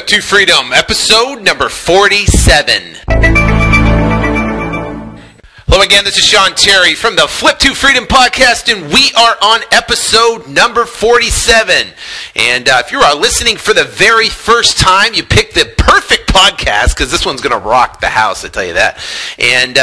to Freedom, episode number 47. Hello again, this is Sean Terry from the Flip to Freedom podcast, and we are on episode number 47. And if you are listening for the very first time, you picked the perfect podcast, because this one's going to rock the house, I tell you that. And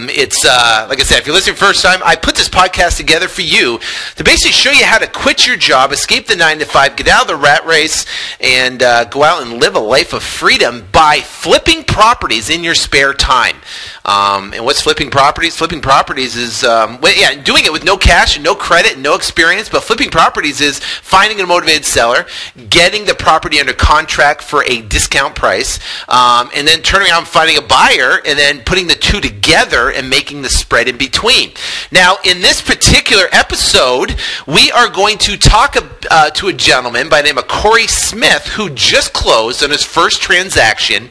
it's, like I said, if you're listening first time, I put this podcast together for you to basically show you how to quit your job, escape the 9-to-5, get out of the rat race, and go out and live a life of freedom by flipping properties in your spare time. And what's flipping properties? Flipping properties is, doing it with no cash and no credit and no experience, but flipping properties is finding a motivated seller, getting the property under contract for a discount price, and then turning around and finding a buyer and then putting the two together and making the spread in between. Now, in this particular episode, we are going to talk to a gentleman by the name of Cory Smith, who just closed on his first transaction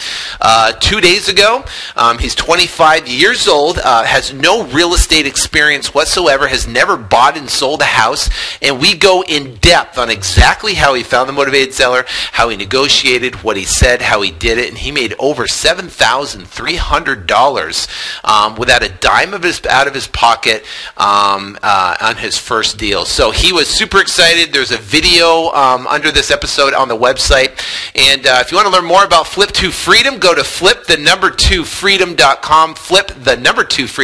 2 days ago. He's 25 years old, has no real estate experience whatsoever, has never bought and sold a house, and we go in depth on exactly how he found the motivated seller, how he negotiated, what he said, how he did it, and he made over $7,300 without a dime out of his pocket on his first deal. So he was super excited. There's a video under this episode on the website, and if you want to learn more about Flip to Freedom, go to flip2freedom.com, flip2freedom.com,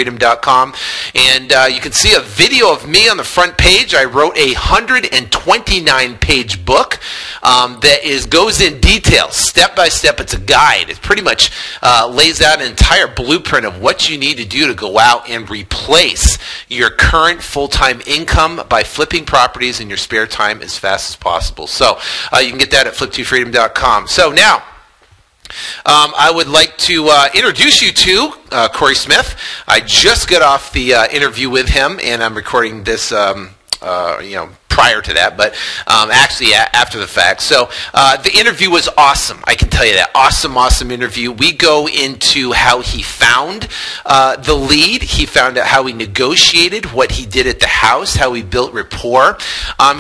and you can see a video of me on the front page. I wrote a 129-page book that goes in detail, step by step. It's a guide. It pretty much lays out an entire blueprint of what you need to do to go out and replace your current full-time income by flipping properties in your spare time as fast as possible. So you can get that at flip2freedom.com. So now, I would like to introduce you to Cory Smith. I just got off the interview with him, and I'm recording this, prior to that, but actually after the fact. So the interview was awesome. I can tell you that. Awesome interview. We go into how he found the lead. He found out how he negotiated, what he did at the house, how he built rapport.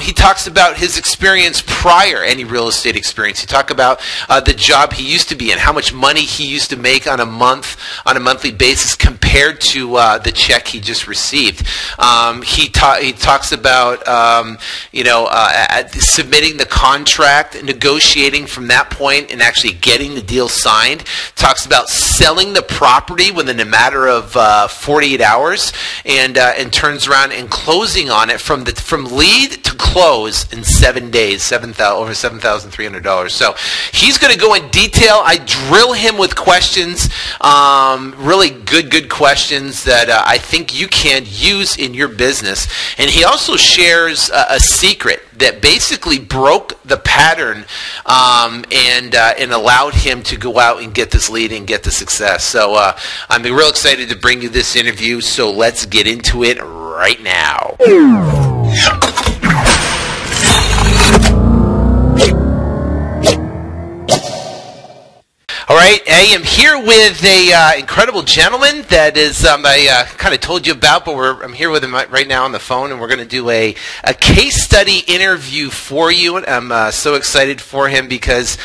He talks about his experience prior, any real estate experience. He talks about the job he used to be in, how much money he used to make on a monthly basis compared to the check he just received. He talks about submitting the contract, negotiating from that point, and actually getting the deal signed. Talks about selling the property within a matter of 48 hours, and turns around and closing on it from lead to close in 7 days, over $7,300. So he's going to go in detail. I drill him with questions, really good questions that I think you can use in your business. And he also shares a secret that basically broke the pattern and allowed him to go out and get this lead and get the success. So I'm real excited to bring you this interview, so let's get into it right now. All right, I am here with an incredible gentleman that is I kind of told you about, but I'm here with him right now on the phone, and we're going to do a case study interview for you. And I'm so excited for him because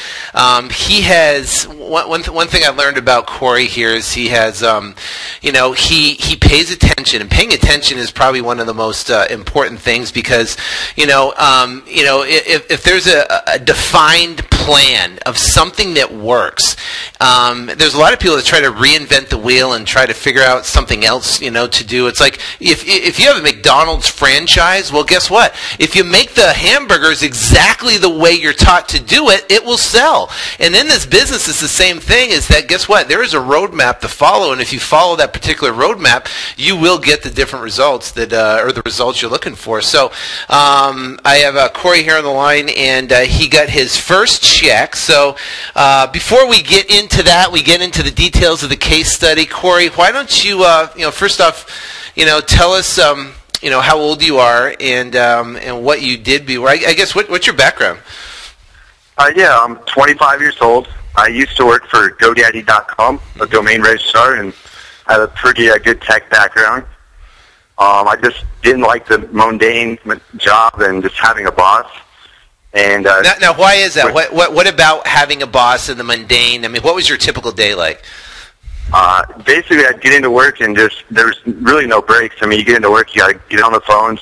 he has one thing I learned about Cory here is he has he pays attention, and paying attention is probably one of the most important things because if there's a defined plan of something that works. There's a lot of people that try to reinvent the wheel and try to figure out something else, to do. It's like if you have a McDonald's franchise, well, guess what? If you make the hamburgers exactly the way you're taught to do it, it will sell. And in this business, it's the same thing. Is that guess what? There is a roadmap to follow, and if you follow that particular roadmap, you will get the different results that or the results you're looking for. So I have Cory here on the line, and he got his first check. So before we get into that, we get into the details of the case study. Cory, why don't you, first off, tell us, how old you are and what you did before. I guess what's your background? I'm 25 years old. I used to work for GoDaddy.com, a domain registrar, and I have a pretty good tech background. I just didn't like the mundane job and just having a boss. And now, why is that? What about having a boss and the mundane? I mean, what was your typical day like? Basically, I'd get into work and there's really no breaks. I mean, you get into work, you got to get on the phones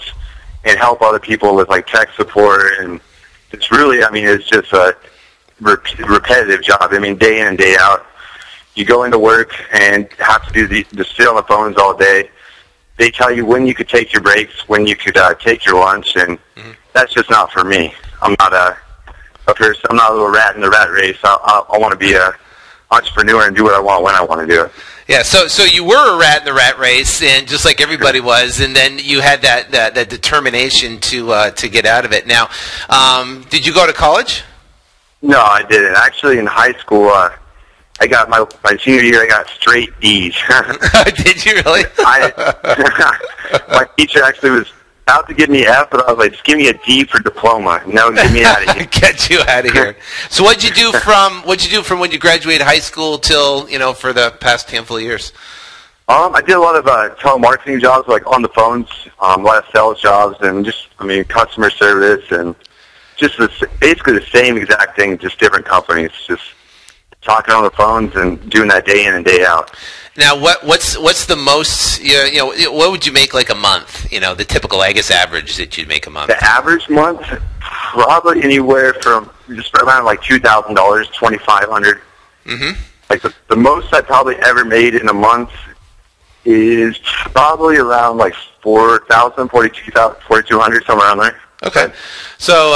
and help other people with like tech support, and it's really, I mean, it's just a repetitive job. I mean, day in and day out, you go into work and have to do just sit on the phones all day. They tell you when you could take your breaks, when you could take your lunch, and that's just not for me. I'm not a person. I'm not a little rat in the rat race. I want to be a entrepreneur and do what I want when I want to do it. Yeah, so you were a rat in the rat race, and just like everybody was, and then you had that determination to get out of it. Now, did you go to college? No, I didn't. Actually, in high school, I got my senior year. I got straight D's. Did you really? My teacher actually was out to give me F, but I was like, just give me a D for diploma. No, get me out of here. Get you out of here. So what'd you do from when you graduated high school till, for the past handful of years? I did a lot of telemarketing jobs, like on the phones, a lot of sales jobs, and just, customer service, and just basically the same exact thing, just different companies, just talking on the phones and doing that day in and day out. Now, what's the most, what would you make like a month, the typical, I guess, average that you'd make a month? The average month, probably anywhere from just around like $2,000, $2,500. Mm-hmm. Like the most I probably ever made in a month is probably around like $4,000, $4,200, somewhere around there. Okay, so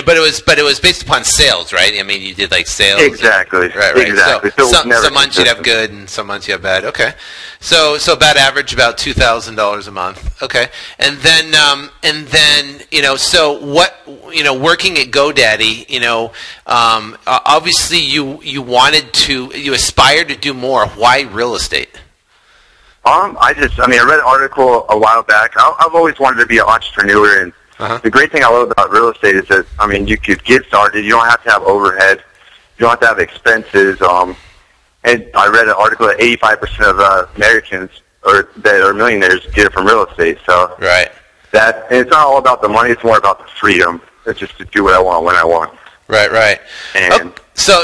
but it was based upon sales, right? I mean, you did like sales. Exactly. Right. Exactly. So some months you'd have good, and some months you have bad. Okay, so about average about $2,000 a month. Okay, and then so what working at GoDaddy, obviously you aspired to do more. Why real estate? I read an article a while back. I've always wanted to be an entrepreneur, and the great thing I love about real estate is that, you could get started. You don't have to have overhead. You don't have to have expenses. And I read an article that 85% of Americans that are millionaires get it from real estate. So right. And it's not all about the money. It's more about the freedom. It's just to do what I want when I want. Right. And So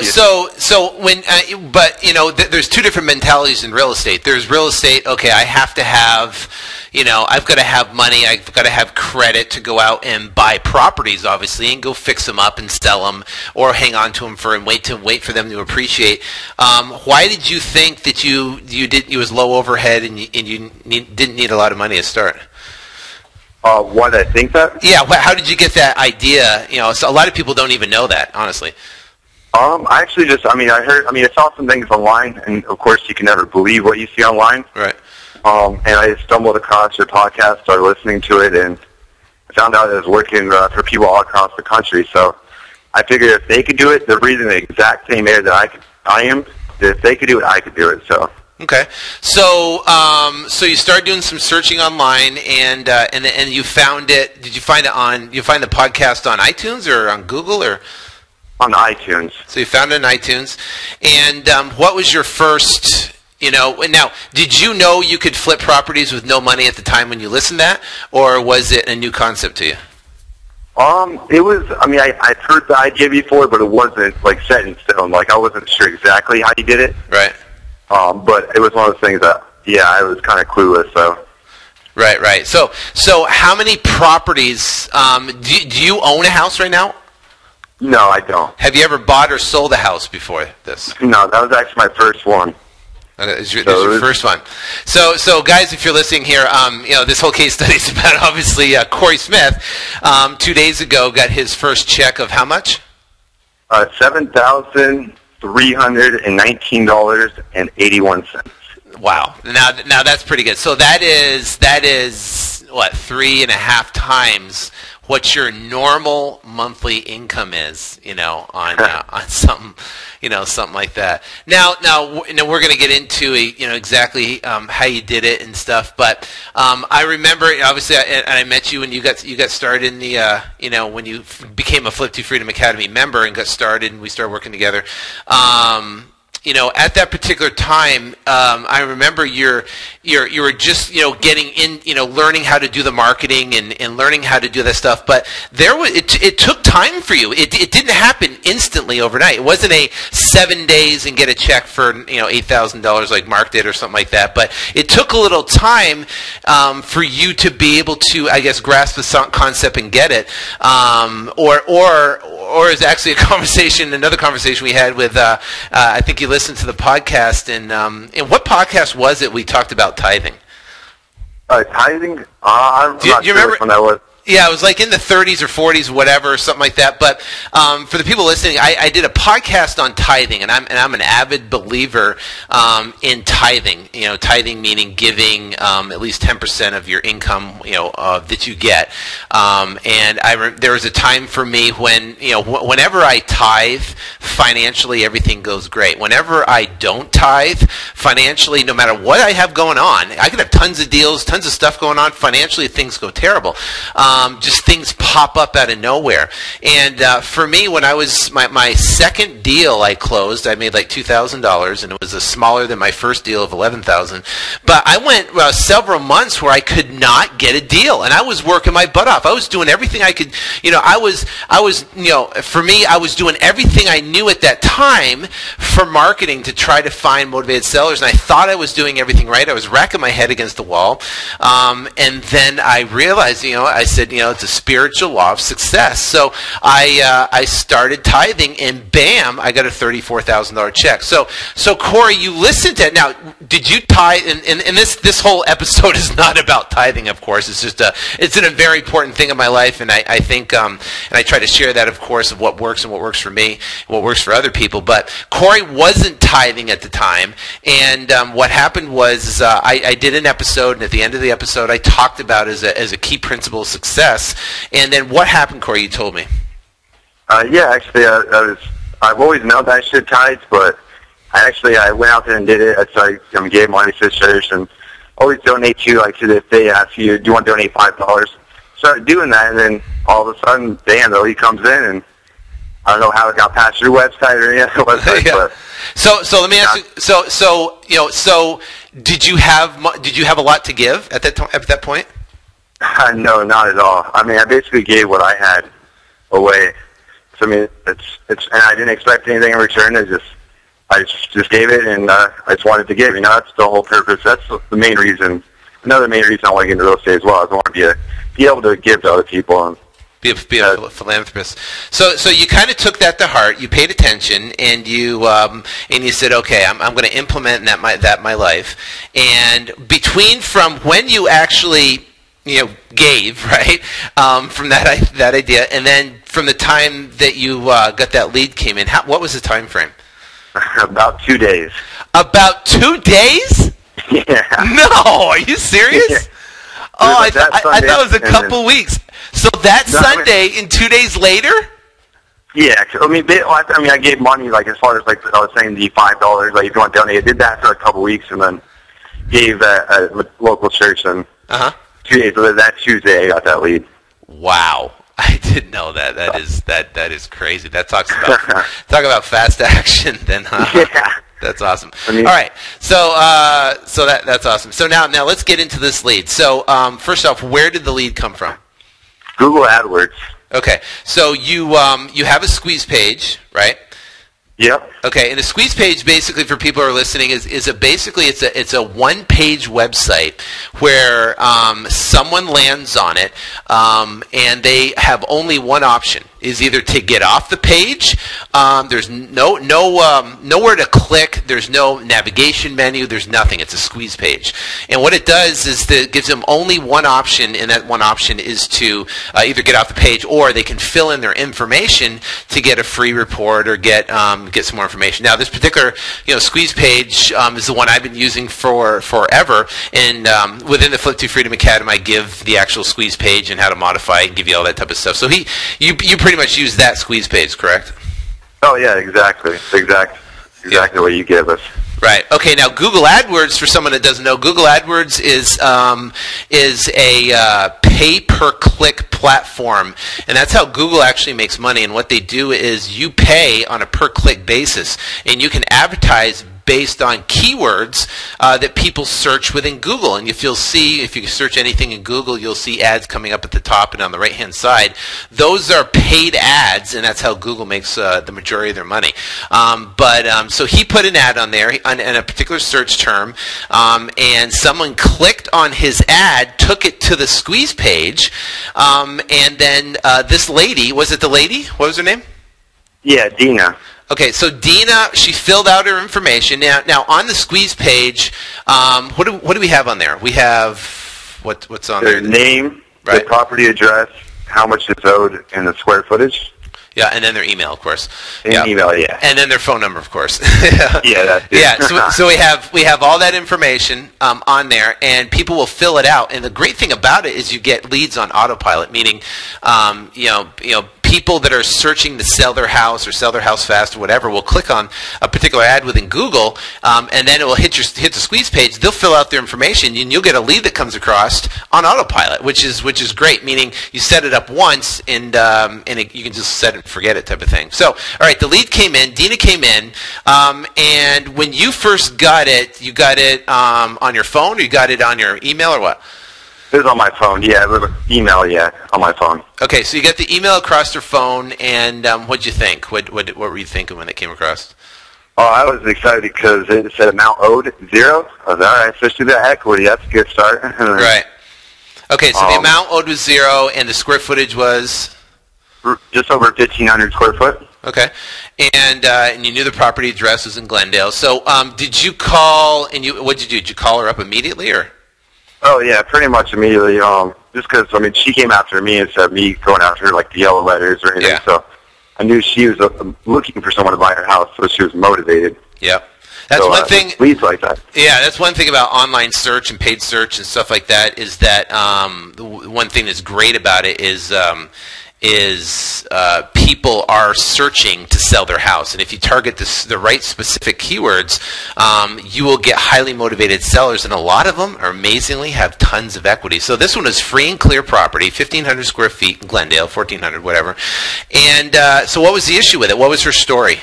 when, there's two different mentalities in real estate. There's real estate. Okay, I have to have, I've got to have money. I've got to have credit to go out and buy properties, obviously, and go fix them up and sell them, or hang on to them and wait for them to appreciate. Why did you think that you was low overhead and you didn't need a lot of money to start? Why did I think that? Yeah. How did you get that idea? So a lot of people don't even know that, honestly. I actually I saw some things online, and of course you can never believe what you see online. Right. And I stumbled across your podcast, started listening to it, and found out it was working for people all across the country. So I figured if they could do it, they're breathing the exact same air that I am. If they could do it, I could do it. So. Okay, so you started doing some searching online, and you found it. Did you find it on? You find the podcast on iTunes or on Google or? On iTunes. So you found it on iTunes, and what was your first? Now, did you know you could flip properties with no money at the time when you listened to that, or was it a new concept to you? It was. I've heard the idea before, but it wasn't like set in stone. Like I wasn't sure exactly how you did it. Right. But it was one of those things that, I was kind of clueless. So. Right. So how many properties? Do you own a house right now? No, I don't. Have you ever bought or sold a house before this? No, that was actually my first one. This is your first one. So guys, if you're listening here, this whole case study is about obviously Cory Smith. 2 days ago, got his first check of how much? $7,319.81. Wow. Now that's pretty good. So that is what, 3.5 times what your normal monthly income is, on something, something like that. Now we're going to get into exactly how you did it and stuff. But I remember, obviously, and I met you when you got started in the, when you became a Flip to Freedom Academy member and got started, and we started working together. At that particular time, I remember you were just, getting in, learning how to do the marketing and learning how to do that stuff. But it took time for you. It didn't happen instantly overnight. It wasn't a 7 days and get a check for $8,000 like Mark did or something like that. But it took a little time for you to be able to, I guess, grasp the concept and get it. Or is actually another conversation we had with. I think you listened to the podcast, and what podcast was it? We talked about tithing. Tithing? I'm not sure remember which one that was. Yeah, it was like in the 30s or 40s, whatever, something like that. But for the people listening, I did a podcast on tithing, and I'm an avid believer in tithing. Tithing meaning giving at least 10% of your income, that you get. And there was a time for me when, whenever I tithe, financially everything goes great. Whenever I don't tithe, financially, no matter what I have going on, I could have tons of deals, tons of stuff going on. Financially, things go terrible. Just things pop up out of nowhere. And for me, when I was my second deal I closed, I made like $2,000, and it was smaller than my first deal of $11,000. But I went several months where I could not get a deal, and I was working my butt off. I was doing everything I could. For me, I was doing everything I knew at that time for marketing to try to find motivated sellers, and I thought I was doing everything right. I was racking my head against the wall, and then I realized, I said, it's a spiritual law of success. So I started tithing, and bam, I got a $34,000 check. So Cory, you listened to it. Now, did you tithe? And this whole episode is not about tithing, of course. It's just it's a very important thing in my life, and I think and I try to share that, of course, of what works and what works for me, and what works for other people. But Cory wasn't tithing at the time, and what happened was I did an episode, and at the end of the episode, I talked about as a key principle of success. And then what happened, Cory? You told me. Yeah, actually, I've always known that I should tithe, but I went out there and did it. I gave money to the church, and always donate to this day. Ask you, do you want to donate $5? Started doing that, and then all of a sudden, bam, the lead comes in, and I don't know how it got past your website or any other website. Yeah. But so let me ask you. So did you have a lot to give at that point? No, not at all. I mean, I basically gave what I had away. So I mean, it's, and I didn't expect anything in return. I just gave it, and I just wanted to give. That's the whole purpose. That's the main reason. Another main reason I want to get into real estate as well is I want to be able to give to other people. And be a philanthropist. So you kind of took that to heart. You paid attention, and you said, okay, I'm going to implement that my life. And from when you actually gave, right, from that idea, and then from the time that you got that lead came in, what was the time frame? About 2 days. About 2 days? Yeah. No, are you serious? Yeah. Oh, I thought it was a couple weeks. So that Sunday and 2 days later? Yeah, I mean, I gave money, as far as, I was saying, the $5, if you want to donate. I did that for a couple weeks, and then gave a local church, and 2 days later, that Tuesday, I got that lead. Wow. I didn't know that. That is crazy. That talk about fast action. Then, yeah, that's awesome. All right, so that's awesome. So now let's get into this lead. So first off, where did the lead come from? Google AdWords. Okay, so you have a squeeze page, right? Yep. Okay, and a squeeze page, basically, for people who are listening, is it's a one-page website where someone lands on it, and they have only one option: is either to get off the page. There's nowhere to click. There's no navigation menu. There's nothing. It's a squeeze page, and what it does is that it gives them only one option, and that one option is to either get off the page, or they can fill in their information to get a free report or get some more information. Now, this particular squeeze page is the one I've been using for forever, and within the Flip to Freedom Academy, I give the actual squeeze page and how to modify it and give you all that type of stuff. So you pretty much use that squeeze page, correct? Oh yeah, exactly what you give us. Right. Okay. Now, Google AdWords, for someone that doesn't know, Google AdWords is a pay-per-click platform, and that's how Google actually makes money. And what they do is you pay on a per-click basis, and you can advertise based on keywords that people search within Google. And if you'll see, if you search anything in Google, you'll see ads coming up at the top and on the right-hand side. Those are paid ads, and that's how Google makes the majority of their money. So he put an ad on there on a particular search term, and someone clicked on his ad, took it to the squeeze page, and then this lady, was it the lady? What was her name? Yeah, Dina. Okay, so Dina, she filled out her information. Now on the squeeze page, what do we have on there? We have what's on there? Their name, right, the property address, how much it's owed, and the square footage. Yeah, and then their email, of course. And yeah. Email, yeah. And then their phone number, of course. Yeah, that's it. Yeah, so we have all that information on there, and people will fill it out. And the great thing about it is you get leads on autopilot, meaning people that are searching to sell their house or sell their house fast or whatever will click on a particular ad within Google, and then it will hit the squeeze page. They'll fill out their information, and you'll get a lead that comes across on autopilot, which is great. Meaning you set it up once, and you can just set it and forget it type of thing. So, all right, the lead came in, Dina came in, and when you first got it, you got it on your phone, or you got it on your email, or what? It was on my phone, yeah. Email, yeah, on my phone. Okay, so you got the email across your phone, and what'd you think? What were you thinking when it came across? Oh, I was excited because it said amount owed, 0. I was all right, especially the equity. That's a good start. Right. Okay, so the amount owed was 0, and the square footage was? Just over 1,500 square foot. Okay, and you knew the property address was in Glendale. So did you call, and what did you do? Did you call her up immediately, or? Oh, yeah, pretty much immediately. Just because, she came after me instead of me going after her, like, the yellow letters or anything. Yeah. So I knew she was looking for someone to buy her house, so she was motivated. Yep. That's one thing. Leads like that. Yeah, that's one thing about online search and paid search and stuff like that is that the one thing that's great about it is people are searching to sell their house, and if you target the right specific keywords, you will get highly motivated sellers, and a lot of them are amazingly have tons of equity. So this one is free and clear property, 1,500 square feet in Glendale, 1,400, whatever. And so what was the issue with it? What was her story?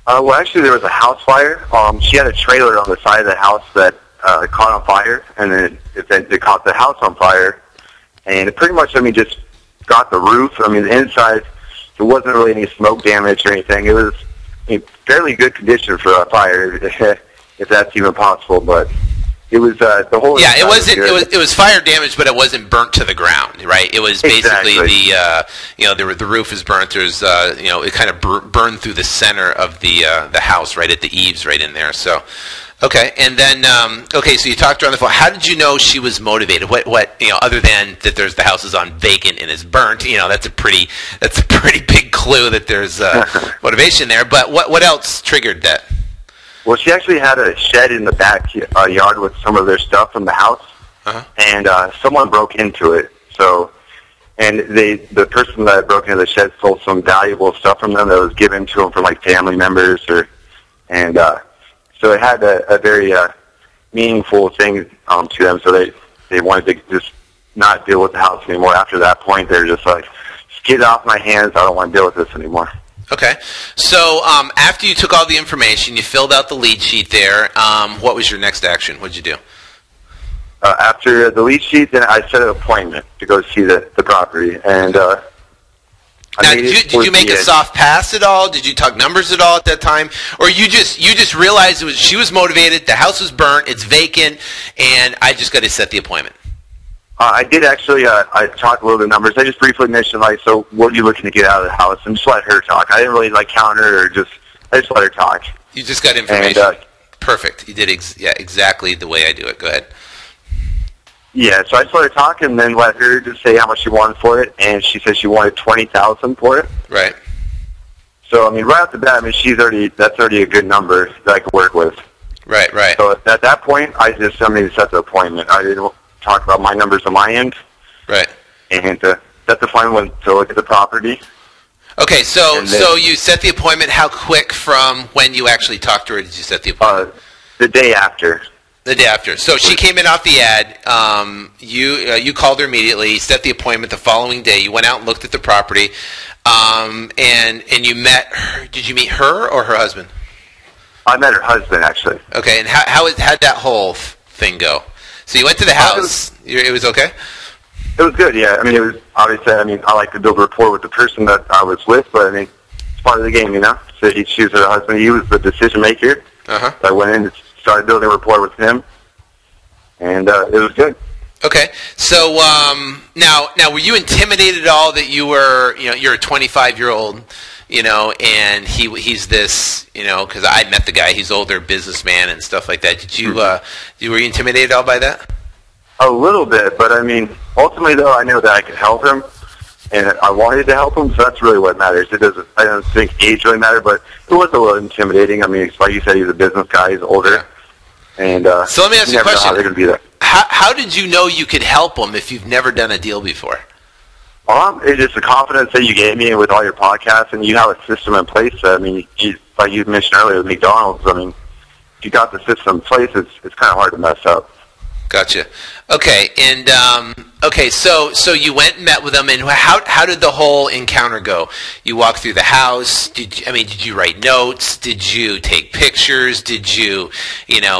Well, actually, there was a house fire. She had a trailer on the side of the house that caught on fire, and then it caught the house on fire, and it pretty much, just got the roof. The inside, there wasn't really any smoke damage or anything. It was in fairly good condition for a fire, if that's even possible. But it was the whole. Yeah, it wasn't. It was fire damage, but it wasn't burnt to the ground, right? It was basically the roof is burnt. There's it kind of burned through the center of the house, right at the eaves, right in there. So. Okay, and then so you talked to her on the phone. How did you know she was motivated? What other than that there's the house is on vacant and is burnt, that's a pretty big clue that there's motivation there. But what else triggered that? Well, she actually had a shed in the back yard with some of their stuff from the house, and someone broke into it. So, and the person that broke into the shed stole some valuable stuff from them that was given to them from like family members So it had a very meaningful thing to them, so they wanted to just not deal with the house anymore. After that point, they're just like, just get it off my hands, I don't want to deal with this anymore. Okay. So after you took all the information, you filled out the lead sheet there, what was your next action? What did you do? After the lead sheet, then I set an appointment to go see the property, and now, did you make a soft pass at all? Did you talk numbers at all at that time, or you just realized she was motivated, the house was burnt, it's vacant, and I just got to set the appointment? I did actually. I talked a little bit of numbers. I just briefly mentioned so what are you looking to get out of the house, and just let her talk. I didn't really counter her, I just let her talk. You just got information. And, perfect. You did exactly the way I do it. Go ahead. Yeah, so I just let her talk and then let her just say how much she wanted for it, and she said she wanted $20,000 for it. Right. So right off the bat, that's already a good number that I could work with. Right. So at that point, I just set the appointment. I didn't talk about my numbers on my end. Right. And set the appointment to look at the property. Okay, so you set the appointment. How quick from when you actually talked to her did you set the appointment? The day after. The day after. So she came in off the ad. You called her immediately, set the appointment the following day. You went out and looked at the property, and you met her. Did you meet her or her husband? I met her husband, actually. Okay, and how'd that whole thing go? So you went to the house. It was okay? It was good, yeah. I mean, it was obviously, I like to build a rapport with the person that I was with, but I mean, it's part of the game, you know? So she was her husband. He was the decision maker. Uh-huh. So I went in and started building a rapport with him, and it was good. Okay, so now were you intimidated at all that you're a 25-year-old, and he's this, because I met the guy, he's older, businessman and stuff like that. Did you were you intimidated at all by that? A little bit, but I mean, ultimately though, I knew that I could help him, and I wanted to help him, so that's really what matters. I don't think age really mattered, but it was a little intimidating. I mean, like you said, he's a business guy, he's older. Yeah. And so let me ask you a question. How they're going to be there. How did you know you could help them if you've never done a deal before? It's just the confidence that you gave me with all your podcasts, and you have a system in place. I mean, like you mentioned earlier with McDonald's, I mean, if you got the system in place, it's kind of hard to mess up. Gotcha. Okay, and so you went and met with them, and how did the whole encounter go? You walked through the house. Did you write notes? Did you take pictures? Did you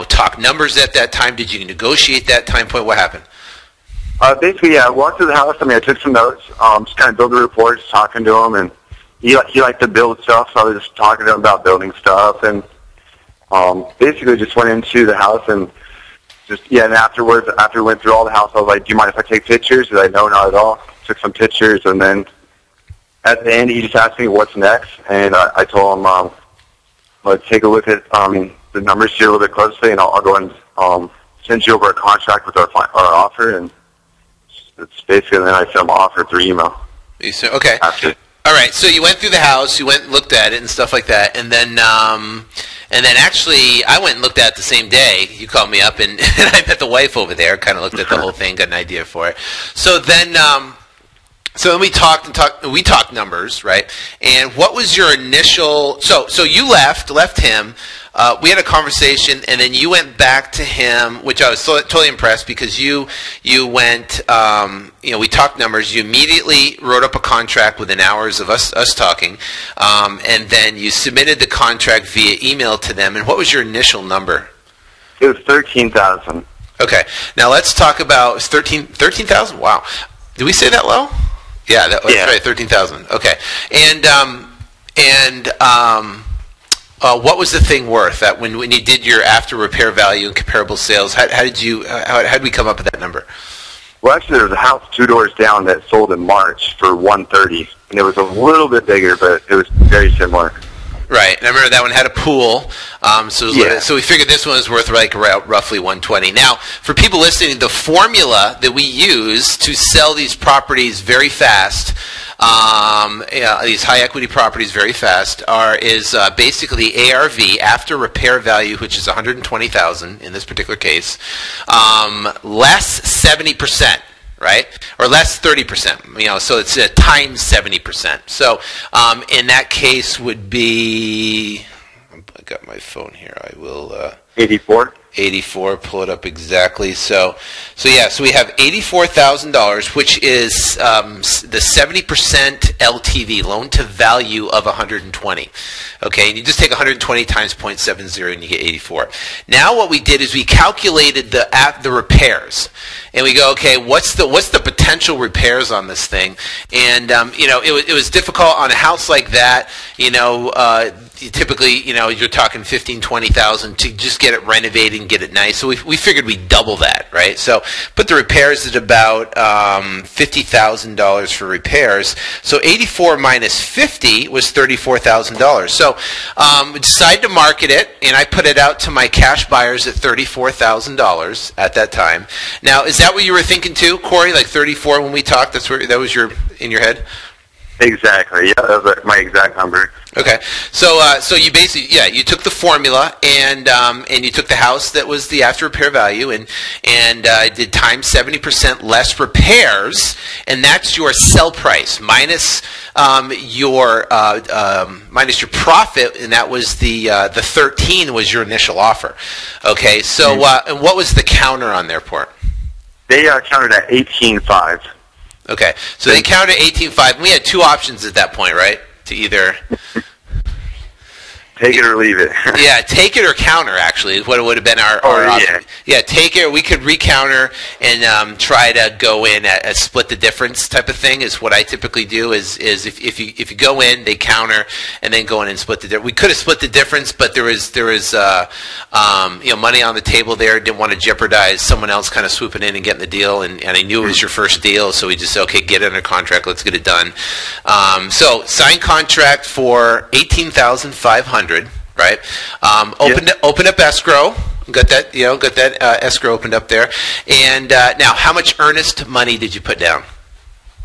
talk numbers at that time? Did you negotiate that time point? What happened? Basically, yeah, I walked through the house. I mean, I took some notes, just kind of build a report, just talking to him, and he liked to build stuff, so I was just talking to him about building stuff, and basically just went into the house and. And afterwards, after we went through all the house, I was like, do you mind if I take pictures? He's like, no, not at all. Took some pictures, and then at the end, he just asked me what's next, and I told him, let's take a look at the numbers here a little bit closely, and I'll go and send you over a contract with our offer, and it's basically, and then I sent him an offer through email. Okay. After. All right, so you went through the house, you went and looked at it and stuff like that, and then actually I went and looked at it the same day. You called me up, and I met the wife over there, kind of looked at the whole thing, got an idea for it. So then we talked numbers, right? And what was your initial? So you left him. We had a conversation, and then you went back to him, which I was totally impressed because you went. We talked numbers. You immediately wrote up a contract within hours of us talking, and then you submitted the contract via email to them. And what was your initial number? It was $13,000. Okay. Now let's talk about 13,000. Wow. Did we say that low? Yeah, that's right. 13,000. Okay. And what was the thing worth? That when you did your after repair value and comparable sales, how did we come up with that number? Well, actually, there was a house 2 doors down that sold in March for $130, and it was a little bit bigger, but it was very similar. Right, and I remember that one had a pool, so we figured this one was worth like roughly $120. Now, for people listening, the formula that we use to sell these properties very fast, these high equity properties very fast, is basically ARV, after repair value, which is $120,000 in this particular case, less 70%. Right, or less 30%. So it's times 70%. So in that case would be. I got my phone here. I will. 84. 84. Pull it up exactly. So we have $84,000, which is the 70% LTV, loan to value of 120. Okay, and you just take 120 times 0.70 and you get 84. Now what we did is we calculated the repairs, and we go, okay, what's the potential repairs on this thing? And it was difficult on a house like that. Typically, you're talking 15,000, 20,000 to just get it renovated and get it nice. So we figured we'd double that, right? So put the repairs at about $50,000 for repairs. So 84 minus 50 was $34,000. So we decided to market it, and I put it out to my cash buyers at $34,000 at that time. Now, is that what you were thinking too, Cory? Like 34 when we talked? That was in your head? Exactly. Yeah, that was my exact number. Okay, so you basically you took the formula and you took the house that was the after repair value and did times 70% less repairs, and that's your sell price minus your profit, and that was the 13 was your initial offer. Okay, so and what was the counter on their part? They countered at 18.5. Okay, so they counted 18.5. We had two options at that point, right? To either Take it or leave it. Yeah, take it or counter, actually, is what it would have been our option. Yeah, take it, or we could recounter and try to go in at split the difference type of thing is what I typically do is if you go in, they counter, and then go in and split the difference. We could have split the difference, but there was money on the table there. Didn't want to jeopardize someone else kind of swooping in and getting the deal, and I knew it was your first deal, so we just said, okay, get it under contract, let's get it done. So signed contract for $18,500. Right, open up escrow. Got that escrow opened up there. And now, how much earnest money did you put down?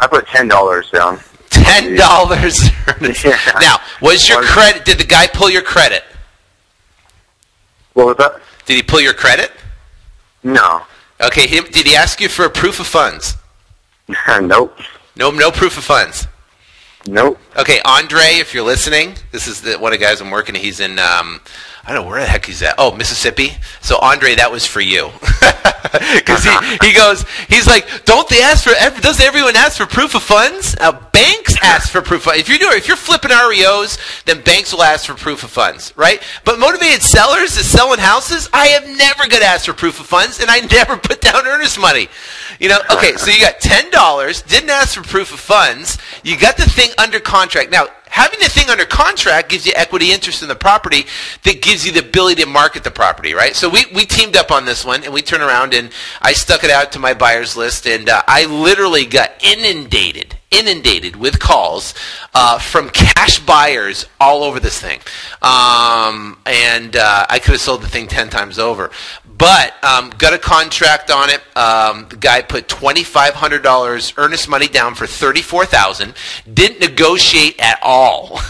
I put $10 down. $10 earnest. Yeah. Now, was your credit? Did the guy pull your credit? What was that? Did he pull your credit? No. Okay. Did he ask you for a proof of funds? Nope. No proof of funds. Nope. Okay, Andre, if you're listening, this is one of the guys I'm working. He's in, I don't know where the heck he's at. Oh, Mississippi. So Andre, that was for you, because he's like, doesn't everyone ask for proof of funds? Banks ask for proof of funds. If you're flipping REOs, then banks will ask for proof of funds, right? But motivated sellers is selling houses. I have never got asked for proof of funds, and I never put down earnest money. Okay, so you got $10, didn't ask for proof of funds, you got the thing under contract. Now, having the thing under contract gives you equity interest in the property that gives you the ability to market the property, right? So we teamed up on this one, and we turned around, and I stuck it out to my buyers list, and I literally got inundated with calls from cash buyers all over this thing. And I could have sold the thing 10 times over. But got a contract on it. The guy put $2,500 earnest money down for $34,000. Didn't negotiate at all.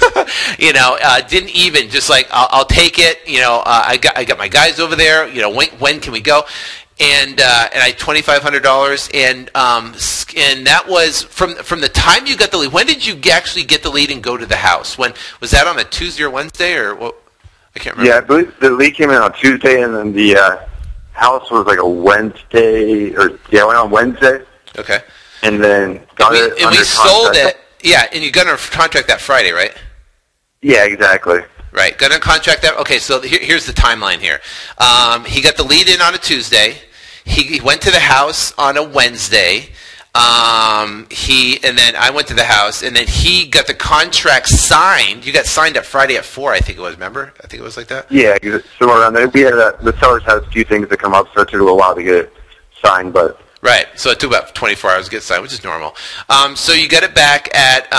Didn't even just like I'll take it. I got my guys over there. When can we go? And I $2,500, and that was from the time you got the lead. When did you actually get the lead and go to the house? When was that, on a Tuesday or Wednesday, or what? I can't remember. Yeah, I believe the lead came in on Tuesday, and then the house was like a Wednesday, it went on Wednesday. Okay. And then we sold it. Yeah, and you got under contract that Friday, right? Yeah, exactly. Right, got under contract that. Okay, so here's the timeline here. He got the lead in on a Tuesday. He went to the house on a Wednesday. And then I went to the house, and then he got the contract signed. You got signed at Friday at 4, I think it was. Remember? I think it was like that. Yeah, somewhere around there. We had the sellers had a few things that come up, so it took a little while to get it signed, but. Right, so it took about 24 hours to get signed, which is normal. So you got it back at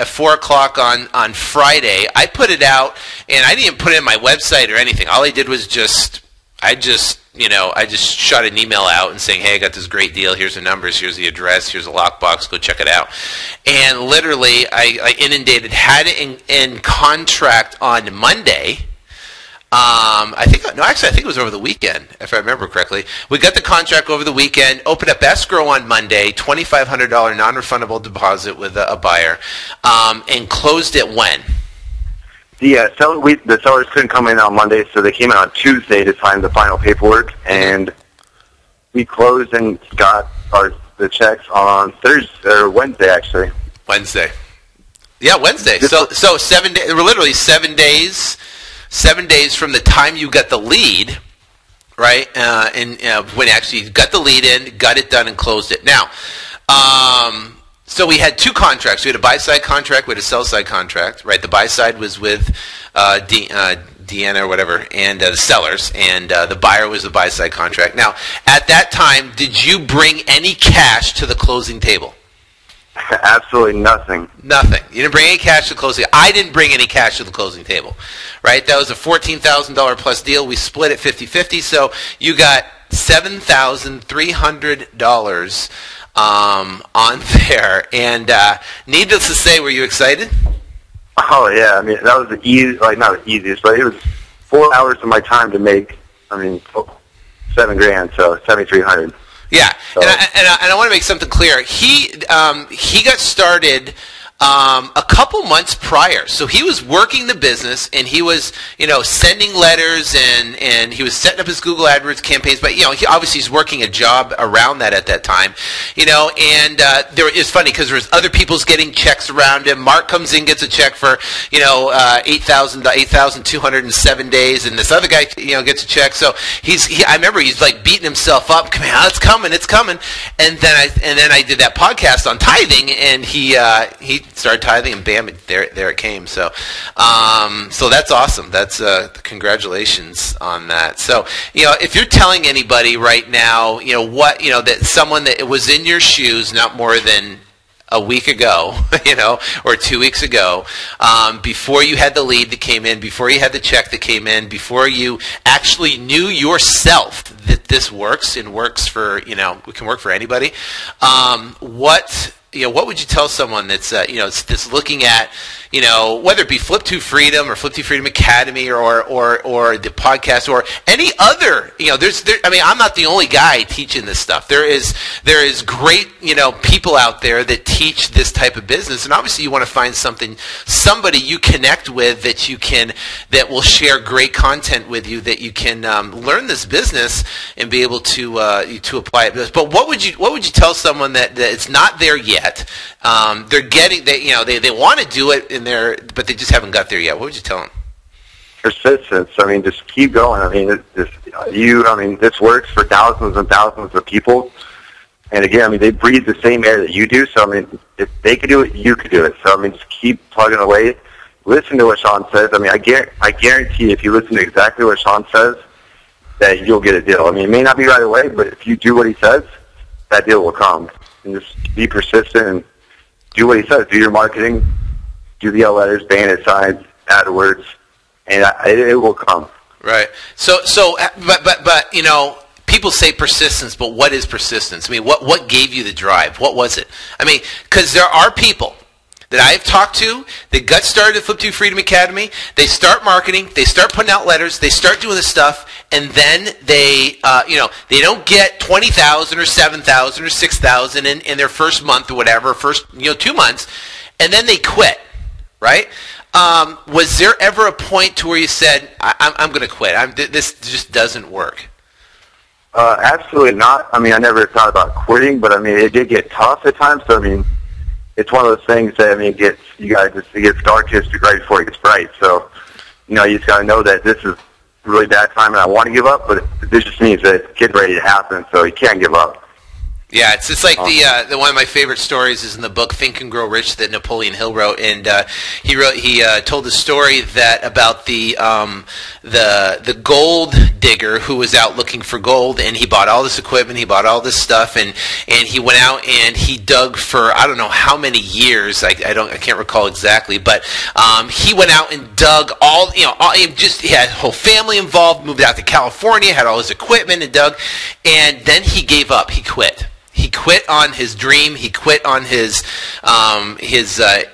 4 o'clock on Friday. I put it out, and I didn't even put it in my website or anything. All I did was I just shot an email out and saying, hey, I got this great deal. Here's the numbers. Here's the address. Here's a lockbox. Go check it out. And literally, I inundated, had it in contract on Monday. I think it was over the weekend, if I remember correctly. We got the contract over the weekend, opened up escrow on Monday, $2,500 non-refundable deposit with a buyer, and closed it when? The sellers couldn't come in on Monday, so they came in on Tuesday to sign the final paperwork, and we closed and got the checks on Wednesday, actually. Wednesday. Yeah, Wednesday. So 7 days. We're literally 7 days. 7 days from the time you got the lead, right? And when actually you got the lead in, got it done, and closed it. Now, so we had two contracts. We had a buy-side contract, we had a sell-side contract, right? The buy-side was with Deanna or whatever, and the sellers, and the buyer was the buy-side contract. Now, at that time, did you bring any cash to the closing table? Absolutely nothing. Nothing. You didn't bring any cash to the closing. I didn't bring any cash to the closing table, right? That was a $14,000 plus deal. We split it 50-50, so you got $7,300 on there. And needless to say, were you excited? Oh yeah, I mean that was the not the easiest, but it was 4 hours of my time to make. I mean, $7,000, so $7,300. Yeah, so. And I want to make something clear. He got started a couple months prior. So he was working the business, and he was, sending letters, and he was setting up his Google AdWords campaigns. But, he obviously he's working a job around that at that time, and it's funny because there's other people's getting checks around him. Mark comes in, gets a check for, 8,207 days, and this other guy, gets a check. So I remember he's like beating himself up. Come on, it's coming. And then I did that podcast on tithing, and he started tithing, and bam, there it came. So that's awesome. That's congratulations on that. So if you're telling anybody right now, that someone that was in your shoes not more than a week ago, or 2 weeks ago, before you had the lead that came in, before you had the check that came in, before you actually knew yourself that this works and works for, it can work for anybody. What would you tell someone that's, that's looking at, whether it be Flip to Freedom or Flip to Freedom Academy or the podcast or any other, I'm not the only guy teaching this stuff. There is great, people out there that teach this type of business, and obviously you want to find somebody you connect with that will share great content with you, that you can learn this business and be able to apply it. But what would you tell someone that it's not there yet? They're getting, they want to do it but they just haven't got there yet. What would you tell them? Persistence. Just keep going. This works for thousands and thousands of people. And again, they breathe the same air that you do. So, if they could do it, you could do it. So, just keep plugging away. Listen to what Sean says. I guarantee if you listen to exactly what Sean says, that you'll get a deal. It may not be right away, but if you do what he says, that deal will come. And just be persistent and do what he says. Do your marketing, do the letters, bandit signs, AdWords, and it will come. Right. So, but people say persistence, but what is persistence? What gave you the drive? What was it? Because there are people that I've talked to that got started at Flip to Freedom Academy. They start marketing, they start putting out letters, they start doing this stuff, and then they don't get 20,000 or 7,000 or 6,000 in their first month or whatever, first 2 months, and then they quit. Right? Was there ever a point to where you said, I'm going to quit. This just doesn't work? Absolutely not. I never thought about quitting, but it did get tough at times. So it's one of those things that it gets darkest right before it gets bright. So you just got to know that this is a really bad time, and I want to give up, but this just means that it's getting ready to happen. So you can't give up. Yeah, it's like the one of my favorite stories is in the book Think and Grow Rich that Napoleon Hill wrote, and he told a story about the gold digger who was out looking for gold, and he bought all this equipment, he bought all this stuff, and he went out and he dug for I don't know how many years, I can't recall exactly, but he went out and dug he had a whole family involved, moved out to California, had all his equipment and dug, and then he gave up, he quit. He quit on his dream. He quit on his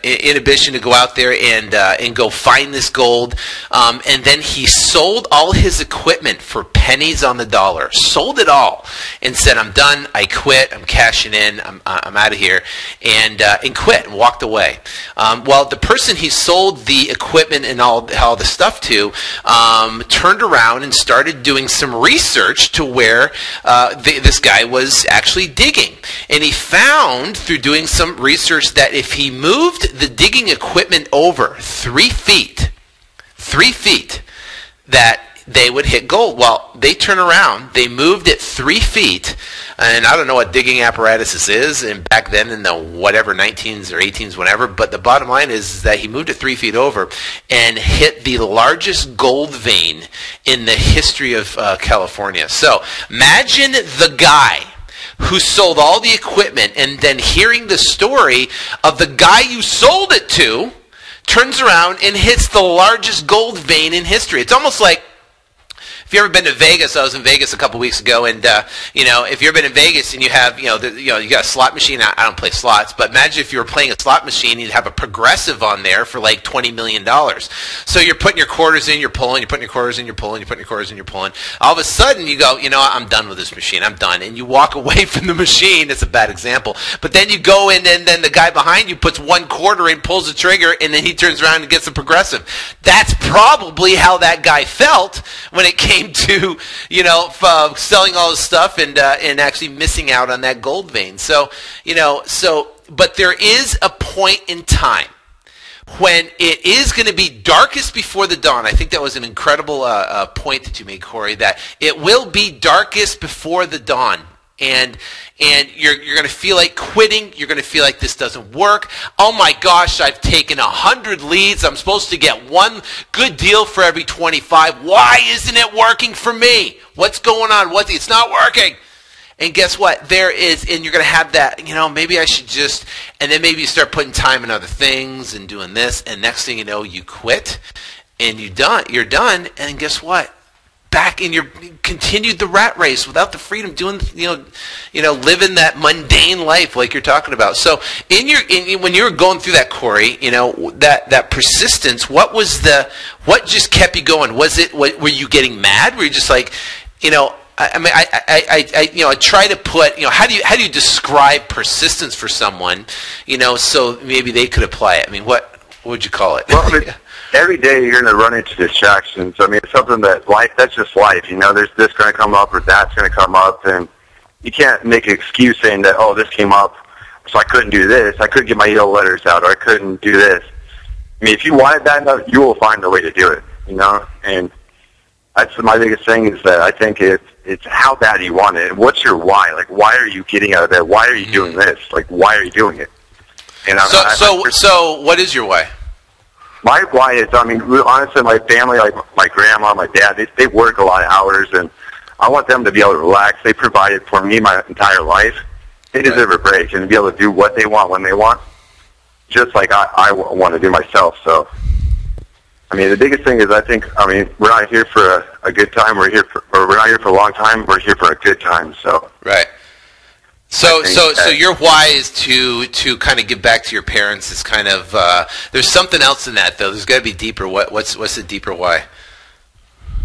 inhibition to go out there and go find this gold. And then he sold all his equipment for pennies on the dollar. Sold it all and said, "I'm done. I quit. I'm cashing in. I'm out of here," and quit and walked away. Well, the person he sold the equipment and all the stuff to turned around and started doing some research to where this guy was actually digging. And he found through doing some research that if he moved the digging equipment over 3 feet, that they would hit gold. Well, they turn around, they moved it 3 feet, and I don't know what digging apparatus this is, and back then in the whatever 19s or 18s, whatever, but the bottom line is that he moved it 3 feet over and hit the largest gold vein in the history of California. So imagine the guy who sold all the equipment and then hearing the story of the guy you sold it to turns around and hits the largest gold vein in history. It's almost like, if you ever been to Vegas, I was in Vegas a couple weeks ago, and if you've ever been in Vegas and you have you got a slot machine. I don't play slots, but imagine if you were playing a slot machine, you'd have a progressive on there for like $20 million. So you're putting your quarters in, you're pulling, you're putting your quarters in, you're pulling, you're putting your quarters in, you're pulling. All of a sudden, you go, I'm done with this machine. I'm done, and you walk away from the machine. It's a bad example, but then you go in, and then the guy behind you puts one quarter in, pulls the trigger, and then he turns around and gets a progressive. That's probably how that guy felt when it came to selling all this stuff and actually missing out on that gold vein. So but there is a point in time when it is going to be darkest before the dawn. I think that was an incredible point that you made, Cory, that it will be darkest before the dawn. And you're going to feel like quitting. You're going to feel like this doesn't work. Oh my gosh, I've taken 100 leads. I'm supposed to get one good deal for every 25. Why isn't it working for me? What's going on? It's not working. And guess what? You're going to have that, maybe I should just, and then maybe you start putting time in other things and doing this, and next thing you know, you quit, and you're done, and guess what? Back in you continued the rat race without the freedom, doing, living that mundane life like you're talking about. So when you were going through that, Cory, that persistence, what just kept you going? Were you getting mad? Were you just like, I try to put, how do you describe persistence for someone, so maybe they could apply it? I mean, what would you call it? Well, every day you're going to run into distractions. I mean, it's something that's just life. There's this going to come up or that's going to come up, and you can't make an excuse saying that, oh, this came up, so I couldn't do this. I couldn't get my yellow letters out, or I couldn't do this. I mean, if you want it bad enough, you will find a way to do it, and that's my biggest thing is that I think it's how bad you want it, and what's your why? Like, why are you getting out of bed? Why are you doing this? Like, why are you doing it? And so what is your why? My why is, honestly, my family, like my grandma, my dad, they work a lot of hours, and I want them to be able to relax. They provided for me my entire life. They deserve a break and be able to do what they want when they want, just like I want to do myself. So, the biggest thing is we're not here for a good time. We're not here for a long time. We're here for a good time. So right. So your why is to kind of give back to your parents. It's kind of there's something else in that though. There's got to be deeper. What's the deeper why?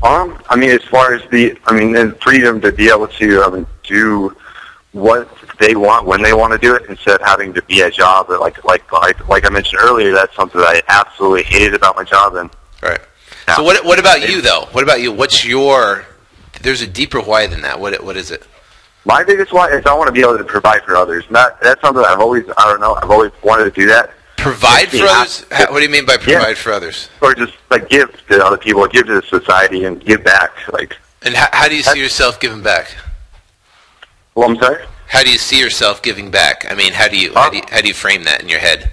As far as the freedom to be able to do what they want when they want to do it instead of having to be a job. Like I mentioned earlier, that's something that I absolutely hated about my job. And right. Now, so what about you though? What about you? There's a deeper why than that. What is it? My biggest why is I want to be able to provide for others. That's something that I've always wanted to do that. Provide for others? What do you mean by provide for others? Or just give to other people, give to the society, and give back. And how do you see yourself giving back? Well, I'm sorry? How do you see yourself giving back? How do you frame that in your head?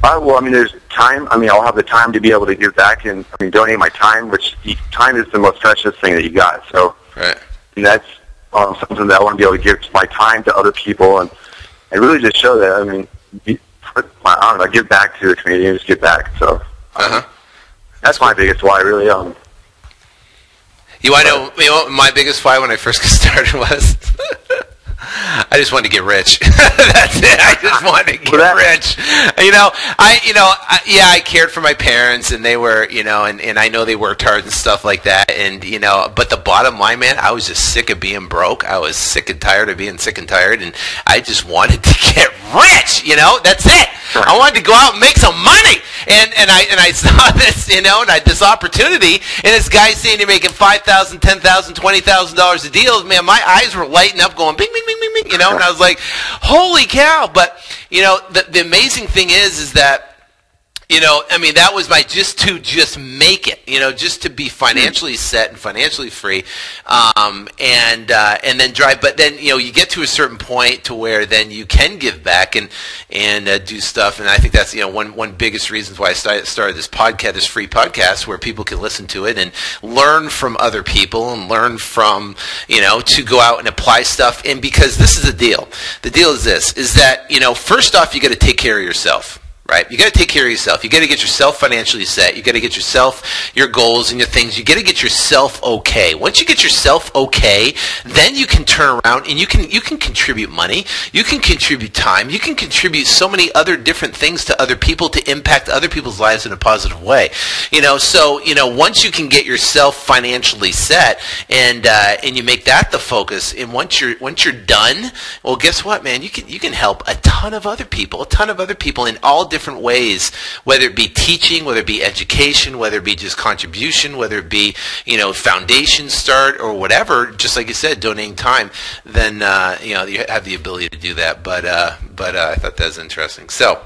There's time. I'll have the time to be able to give back and donate my time, which time is the most precious thing that you got. So, right. And that's something that I want to be able to give my time to other people and really just show that. I give back to the community and just give back. So, that's my biggest why, really. You want to know what my biggest why when I first got started was? I just wanted to get rich. That's it. I just wanted to get rich. I cared for my parents, and they were, and I know they worked hard and stuff like that. And but the bottom line, man, I was just sick of being broke. I was sick and tired of being sick and tired, and I just wanted to get rich. That's it. I wanted to go out and make some money, and I saw this, and this opportunity, and this guy saying you're making $5,000, $10,000, $20,000 a deal. Man, my eyes were lighting up, going bing, bing, bing, bing, bing. And I was like, holy cow! But the amazing thing is that. That was my just make it, just to be financially set and financially free, and then drive. But then, you get to a certain point to where then you can give back and do stuff. And I think that's, one biggest reasons why I started this podcast, this free podcast, where people can listen to it and learn from other people and learn from, to go out and apply stuff. And because this is the deal. The deal is this, is that, first off, you got to take care of yourself. Right. You got to take care of yourself. You got to get yourself financially set. You got to get yourself your goals and your things. You got to get yourself okay. Once you get yourself okay, then you can turn around and you can contribute money. You can contribute time. You can contribute so many other different things to other people to impact other people's lives in a positive way. So once you can get yourself financially set and you make that the focus, and once you're done, well, guess what, man? You can help a ton of other people in all different ways, whether it be teaching, whether it be education, whether it be just contribution, whether it be foundation start or whatever. Just like you said, donating time, then you have the ability to do that. But I thought that was interesting. So,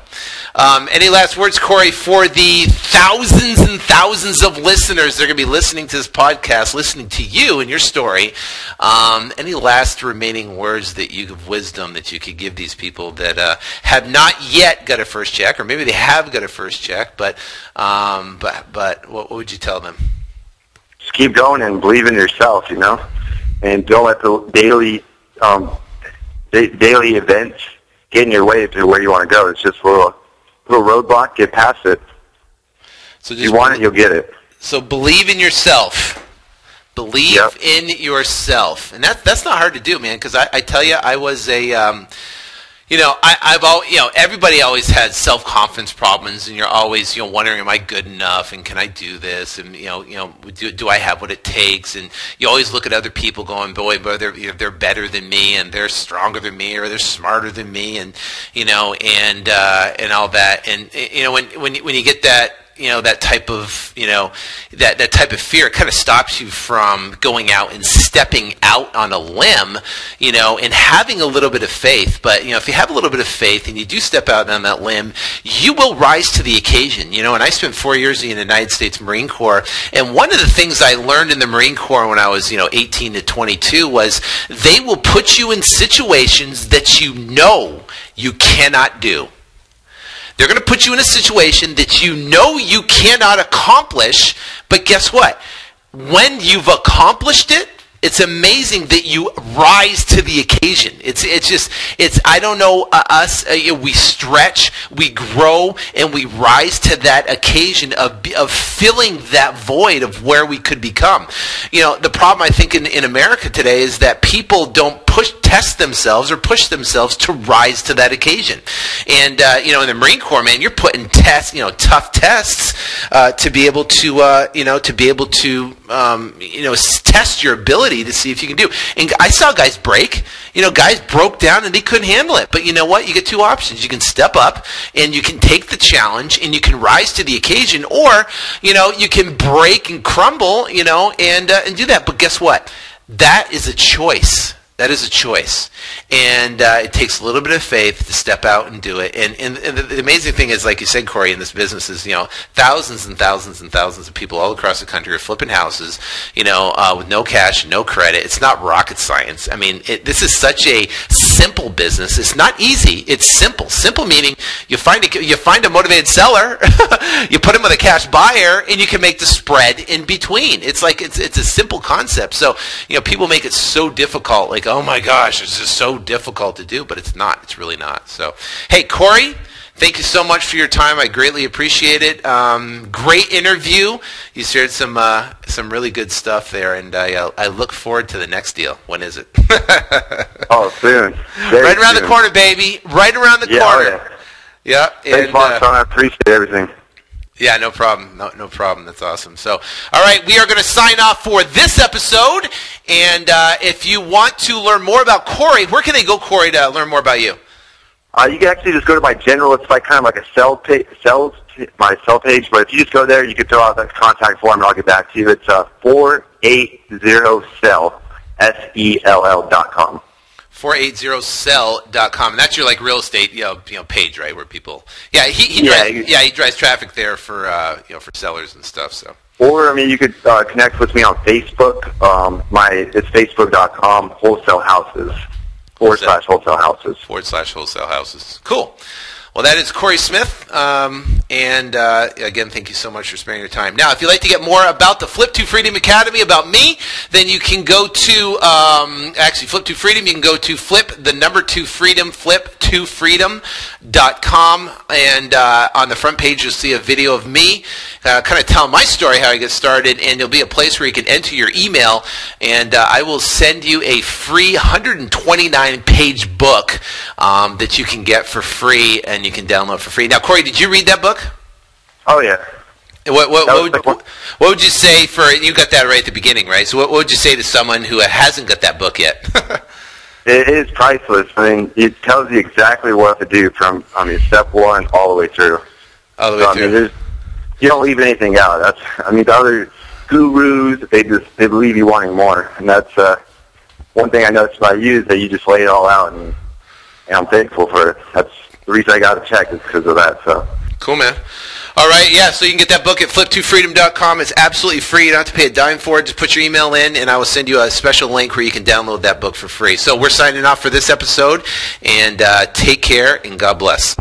any last words, Cory, for the thousands and thousands of listeners that are going to be listening to this podcast, listening to you and your story? Any last remaining words that you give wisdom that you could give these people that have not yet got a first check, or maybe they have got a first check, but what would you tell them? Just keep going and believe in yourself, and don't let the daily events get in your way to where you want to go. It's just a little roadblock. Get past it. So if you want it, you'll get it. So believe in yourself. Believe in yourself, and that's not hard to do, man. Because I tell you, I was a everybody always has self-confidence problems, and you're always, wondering, am I good enough, and can I do this, and do I have what it takes? And you always look at other people, going, boy, they're better than me, and they're stronger than me, or they're smarter than me, and and all that, and when you get that. That type of, that type of fear, it kind of stops you from going out and stepping out on a limb, and having a little bit of faith. But, if you have a little bit of faith and you do step out on that limb, you will rise to the occasion, and I spent 4 years in the United States Marine Corps. And one of the things I learned in the Marine Corps when I was, 18 to 22 was they will put you in situations that you cannot do. They're going to put you in a situation that you cannot accomplish, but guess what? When you've accomplished it, it's amazing that you rise to the occasion. I don't know, we stretch, we grow, and we rise to that occasion of filling that void of where we could become. The problem I think in America today is that people don't test themselves or push themselves to rise to that occasion. And in the Marine Corps, man, you're putting tests, tough tests to be able to test your ability to see if you can do. And I saw guys break. Guys broke down and they couldn't handle it. But you know what? You get two options. You can step up and you can take the challenge and you can rise to the occasion, or you can break and crumble, and do that. But guess what? That is a choice. That is a choice, and it takes a little bit of faith to step out and do it. And the amazing thing is, like you said, Cory, in this business is, thousands and thousands and thousands of people all across the country are flipping houses, with no cash, no credit. It's not rocket science. I mean, this is such a simple business. It's not easy. It's simple. Simple meaning you find a motivated seller, you put him with a cash buyer, and you can make the spread in between. It's like it's a simple concept. So people make it so difficult, like, oh my gosh, it's just so difficult to do, but it's not. It's really not. So, hey, Cory, thank you so much for your time. I greatly appreciate it. Great interview. You shared some really good stuff there, and I look forward to the next deal. When is it? Soon. Right around the corner, baby. Right around the corner. Yeah. Thanks a lot, son. I appreciate everything. Yeah, no problem. No problem. That's awesome. So, all right, we are going to sign off for this episode. And if you want to learn more about Cory, where can they go, Cory, to learn more about you? You can actually just go to my general. It's like kind of like a my cell page. But if you just go there, you can fill out that contact form, and I'll get back to you. It's 480cell, SELL.com. 480cell.com, and that's your real estate page, right, where people he drives traffic there for for sellers and stuff. So, or you could connect with me on Facebook. It's facebook.com wholesale houses / wholesale houses / wholesale houses. Cool. Well, that is Cory Smith. And again, thank you so much for sparing your time. Now, if you'd like to get more about the Flip to Freedom Academy, about me, then you can go to, Flip to Freedom, you can go to flip2freedom.com. And on the front page, you'll see a video of me kind of telling my story, how I get started. And there'll be a place where you can enter your email. And I will send you a free 129-page book that you can get for free and you can download for free. Now, Cory, did you read that book? Oh, yeah. What would you say for, you got that right at the beginning, right? So what would you say to someone who hasn't got that book yet? It is priceless. I mean, it tells you exactly what to do from, step one all the way through. All the way through. You don't leave anything out. The other gurus, they believe you wanting more. And that's one thing I noticed about you is that you just lay it all out, and I'm thankful for it. That's the reason I got a check is because of that. So cool, man. All right, yeah, so you can get that book at flip2freedom.com. It's absolutely free. You don't have to pay a dime for it. Just put your email in, and I will send you a special link where you can download that book for free. So we're signing off for this episode, and take care, and God bless.